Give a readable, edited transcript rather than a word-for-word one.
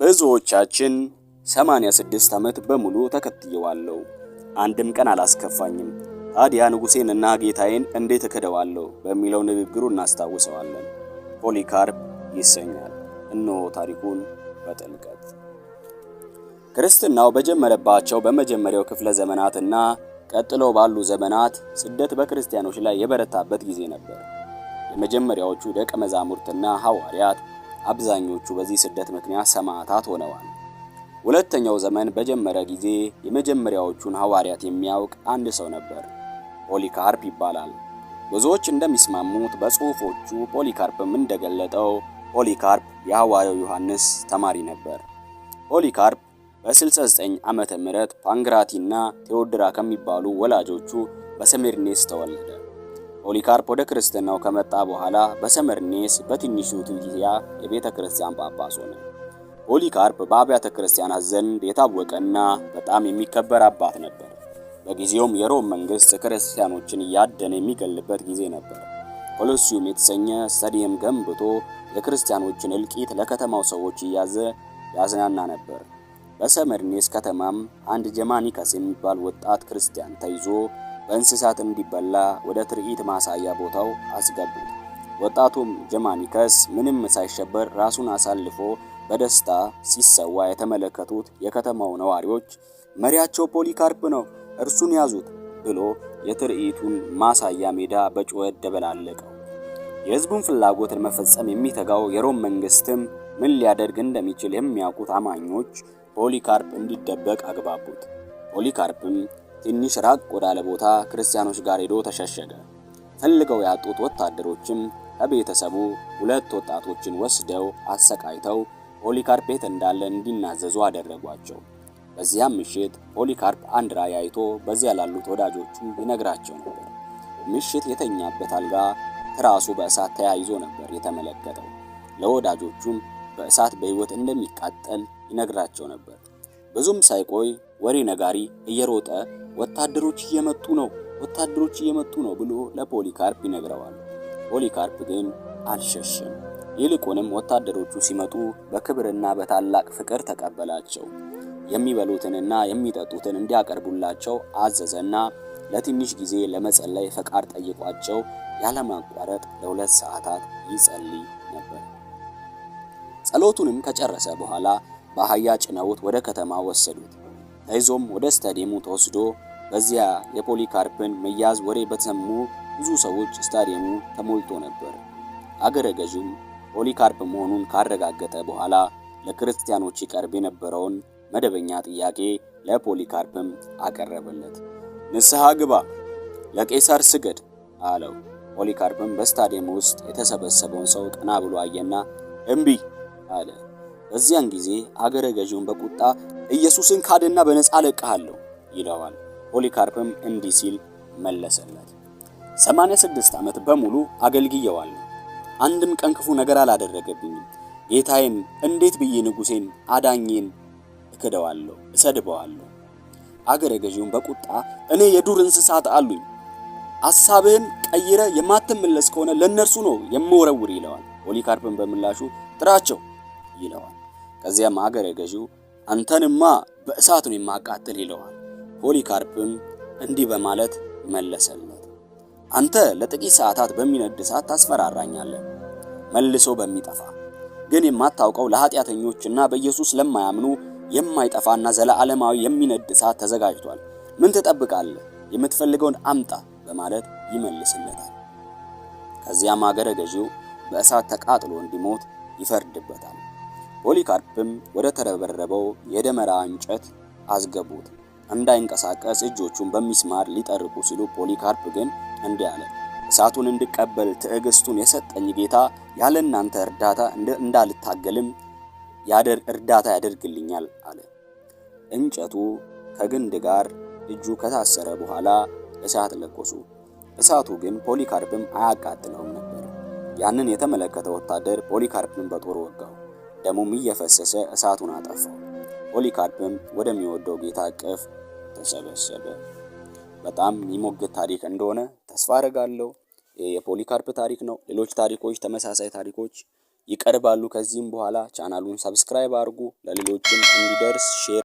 ብዙዎቻችን 86 ዓመት በሙሉ ተከትየዋለሁ፣ አንድም ቀን አላስከፋኝም። ታዲያ ንጉሴንና ጌታዬን እንዴት እከደዋለሁ በሚለው ንግግሩ እናስታውሰዋለን። ፖሊካርፕ ይሰኛል። እነሆ ታሪኩን በጥልቀት። ክርስትናው በጀመረባቸው በመጀመሪያው ክፍለ ዘመናትና ቀጥሎ ባሉ ዘመናት ስደት በክርስቲያኖች ላይ የበረታበት ጊዜ ነበር። የመጀመሪያዎቹ ደቀ መዛሙርትና ሐዋርያት አብዛኞቹ በዚህ ስደት ምክንያት ሰማዕታት ሆነዋል። ሁለተኛው ዘመን በጀመረ ጊዜ የመጀመሪያዎቹን ሐዋርያት የሚያውቅ አንድ ሰው ነበር። ፖሊካርፕ ይባላል። ብዙዎች እንደሚስማሙት በጽሑፎቹ ፖሊካርፕም እንደገለጠው ፖሊካርፕ የሐዋርያው ዮሐንስ ተማሪ ነበር። ፖሊካርፕ በ69 ዓመተ ምህረት ፓንግራቲና ቴዎድራ ከሚባሉ ወላጆቹ በሰሜርኔስ ተወለደ። ፖሊካርፕ ወደ ክርስትናው ከመጣ በኋላ በሰሜርኔስ በትንሹ ቱርኪያ የቤተ ክርስቲያን ጳጳስ ሆነ። ፖሊካርፕ በአብያተ ክርስቲያናት ዘንድ የታወቀና በጣም የሚከበር አባት ነበር። በጊዜውም የሮም መንግስት ክርስቲያኖችን እያደነ የሚገልበት ጊዜ ነበር። ኮሎሲየም የተሰኘ ስታዲየም ገንብቶ የክርስቲያኖችን እልቂት ለከተማው ሰዎች እያዘ ያዝናና ነበር። በሰሜርኔስ ከተማም አንድ ጀማኒከስ የሚባል ወጣት ክርስቲያን ተይዞ በእንስሳት እንዲበላ ወደ ትርኢት ማሳያ ቦታው አስገቡት። ወጣቱም ጀማኒከስ ምንም ሳይሸበር ራሱን አሳልፎ በደስታ ሲሰዋ የተመለከቱት የከተማው ነዋሪዎች መሪያቸው ፖሊካርፕ ነው፣ እርሱን ያዙት ብሎ የትርኢቱን ማሳያ ሜዳ በጩኸት ደበላለቀው። የሕዝቡን ፍላጎት ለመፈጸም የሚተጋው የሮም መንግስትም ምን ሊያደርግ እንደሚችል የሚያውቁት አማኞች ፖሊካርፕ እንዲደበቅ አግባቡት። ፖሊካርፕም ትንሽ ራቅ ወዳለ ቦታ ክርስቲያኖች ጋር ሄዶ ተሸሸገ። ፈልገው ያጡት ወታደሮችም ከቤተሰቡ 2 ወጣቶችን ወስደው አሰቃይተው ፖሊካርፕ የት እንዳለ እንዲናዘዙ አደረጓቸው። በዚያም ምሽት ፖሊካርፕ አንድ ራእይ አይቶ በዚያ ላሉት ወዳጆቹ ይነግራቸው ነበር። ምሽት የተኛበት አልጋ ትራሱ በእሳት ተያይዞ ነበር የተመለከተው። ለወዳጆቹም በእሳት በሕይወት እንደሚቃጠል ይነግራቸው ነበር። ብዙም ሳይቆይ ወሬ ነጋሪ እየሮጠ ወታደሮች እየመጡ ነው ብሎ ለፖሊካርፕ ይነግረዋል። ፖሊካርፕ ግን አልሸሸም። ይልቁንም ወታደሮቹ ሲመጡ በክብርና በታላቅ ፍቅር ተቀበላቸው። የሚበሉትንና የሚጠጡትን እንዲያቀርቡላቸው አዘዘና ለትንሽ ጊዜ ለመጸለይ ፈቃድ ጠይቋቸው ያለማቋረጥ ለ2 ሰዓታት ይጸልይ ነበር። ጸሎቱንም ከጨረሰ በኋላ በአህያ ጭነውት ወደ ከተማ ወሰዱት። ተይዞም ወደ ስታዲየሙ ተወስዶ በዚያ የፖሊካርፕን መያዝ ወሬ በተሰሙ ብዙ ሰዎች ስታዲየሙ ተሞልቶ ነበር። አገረ ገዥም ፖሊካርፕ መሆኑን ካረጋገጠ በኋላ ለክርስቲያኖች ይቀርብ የነበረውን መደበኛ ጥያቄ ለፖሊካርፕም አቀረበለት። ንስሐ ግባ፣ ለቄሳር ስገድ አለው። ፖሊካርፕም በስታዲየም ውስጥ የተሰበሰበውን ሰው ቀና ብሎ አየና እምቢ አለ። በዚያን ጊዜ አገረ ገዢውን በቁጣ ኢየሱስን ካድና በነጻ ለቅሃለሁ ይለዋል። ፖሊካርፕም እንዲህ ሲል መለሰለት፣ 86 ዓመት በሙሉ አገልግየዋለሁ። አንድም ቀን ክፉ ነገር አላደረገብኝም። ጌታዬን እንዴት ብዬ ንጉሴን አዳኜን እሰድበዋለሁ? አገረ ገዢውን በቁጣ እኔ የዱር እንስሳት አሉኝ፣ ሐሳብህን ቀይረ የማትመለስ ከሆነ ለነርሱ ነው የምወረውር ይለዋል። ፖሊካርፕም በምላሹ ጥራቸው ይለዋል። ከዚያም አገረ ገዢው አንተንማ በእሳት ነው የማቃጥል ይለዋል። ፖሊካርፕም እንዲህ በማለት መለሰለት፣ አንተ ለጥቂት ሰዓታት በሚነድ እሳት ታስፈራራኛለህ፣ መልሶ በሚጠፋ ግን የማታውቀው ለኃጢአተኞችና በኢየሱስ ለማያምኑ የማይጠፋና ዘላለማዊ የሚነድ እሳት ተዘጋጅቷል። ምን ትጠብቃለህ? የምትፈልገውን አምጣ በማለት ይመልስለታል። ከዚያም አገረ ገዢው በእሳት ተቃጥሎ እንዲሞት ይፈርድበታል። ፖሊካርፕም ወደ ተረበረበው የደመራ እንጨት አስገቡት። እንዳይንቀሳቀስ እጆቹን በሚስማር ሊጠርቁ ሲሉ ፖሊካርፕ ግን እንዲህ አለ፣ እሳቱን እንድቀበል ትዕግስቱን የሰጠኝ ጌታ ያለ እናንተ እርዳታ እንዳልታገልም እርዳታ ያደርግልኛል አለ። እንጨቱ ከግንድ ጋር እጁ ከታሰረ በኋላ እሳት ለኮሱ። እሳቱ ግን ፖሊካርፕም አያቃጥለውም ነበር። ያንን የተመለከተ ወታደር ፖሊካርፕን በጦር ወጋው። ደሙም እየፈሰሰ እሳቱን አጠፋው። ፖሊካርፕም ወደሚወደው ጌታ እቅፍ ተሰበሰበ። በጣም የሚሞግት ታሪክ እንደሆነ ተስፋ አደርጋለሁ። የፖሊካርፕ ታሪክ ነው። ሌሎች ታሪኮች፣ ተመሳሳይ ታሪኮች ይቀርባሉ። ከዚህም በኋላ ቻናሉን ሰብስክራይብ አድርጉ፣ ለሌሎችም እንዲደርስ ሼር